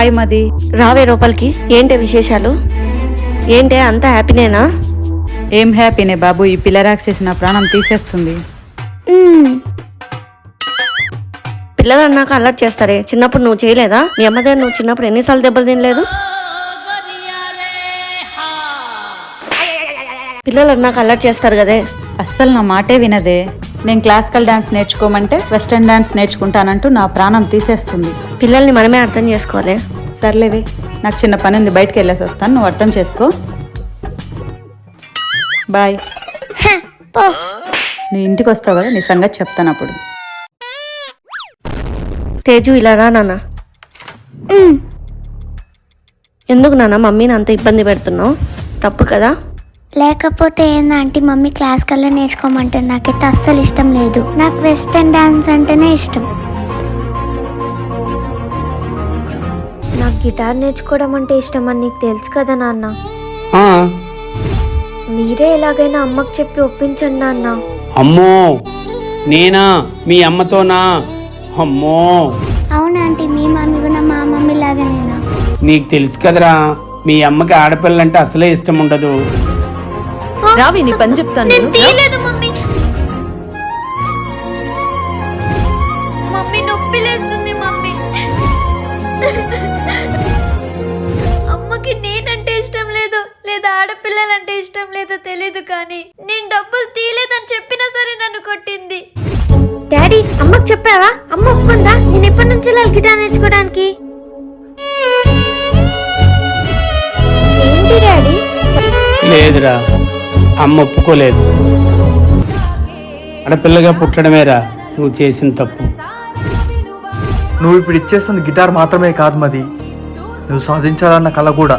Hi మది. రావే రూపాయలకి. ఏంటి విశేషాలు? ఏంటి అంతా హ్యాపీనేనా? ఏం హ్యాపీనే బాబు, ఈ పిల్ల రాక్షసి నా ప్రాణం తీసేస్తుంది. పిల్లలు అన్నాక అలర్ట్ చేస్తారే, చిన్నప్పుడు నువ్వు చేయలేదా? మీ అమ్మ దగ్గర నువ్వు చిన్నప్పుడు ఎన్నిసార్లు దెబ్బలు తినలేదు? పిల్లలు అన్నాక అలర్ట్ చేస్తారు కదే. అస్సలు నా మాటే వినదే. నేను క్లాసికల్ డాన్స్ నేర్చుకోమంటే వెస్టర్న్ డాన్స్ నేర్చుకుంటానంటూ నా ప్రాణం తీసేస్తుంది. పిల్లల్ని మనమే అర్థం చేసుకోవాలి. సర్లేవే, నాకు చిన్న పని ఉంది, బయటకు వెళ్ళేసి వస్తాను, నువ్వు అర్థం చేసుకో. బాయ్. నీ ఇంటికి వస్తావు కదా, నీ సంగతి చెప్తాను అప్పుడు. తేజు ఇలా రా నాన్న. ఎందుకు నాన్న మమ్మీని అంత ఇబ్బంది పెడుతున్నావు? తప్పు కదా. లేకపోతే ఏందంటే మమ్మీ క్లాసికల్లో నేర్చుకోమంటే నాకైతే అస్సలు ఇష్టం లేదు. నాకు వెస్టర్న్ డాన్స్ అంటేనే ఇష్టం. నాకు గిటార్ నేర్చుకోవడం అంటే ఇష్టం అని నీకు తెలుసు కదా నాన్న. మీరే ఎలాగైనా అమ్మకు చెప్పి ఒప్పించండి నాన్న. అమ్మో, నేనా? మీ అమ్మతోనా? అమ్మో. అవునంటే మీ మమ్మీ కూడా మా మమ్మీ లాగానేనా? నీకు తెలుసు కదరా, మీ అమ్మకి ఆడపిల్లంటే అసలే ఇష్టం ఉండదు. రావి, నీ పని చెప్తాను. మమ్మీ మమ్మీ నొప్పి లేస్తుంది మమ్మీ. అమ్మకి నేనంటే ఇష్టం లేదు, లేదా ఆడపిల్లలంటే ఇష్టం లేదో తెలీదు, కానీ నేను డబ్బులు తీయలేదని చెప్పినా సరే నన్ను కొట్టింది. డాడీ, అమ్మకి చెప్పావా? అమ్మ ఒప్పుకుందా నేను ఎప్పటి నుంచి గిటార్ నేర్చుకోవడానికి? ఏంటి డాడీ? లేదురా, అమ్మ ఒప్పుకోలేదు. ఆడపిల్లగా పుట్టడమేరా నువ్వు చేసిన తప్పు. నువ్వు ఇప్పుడు ఇచ్చేస్తుంది గిటార్ మాత్రమే కాదు మది, నువ్వు సాధించాలన్న కళ కూడా.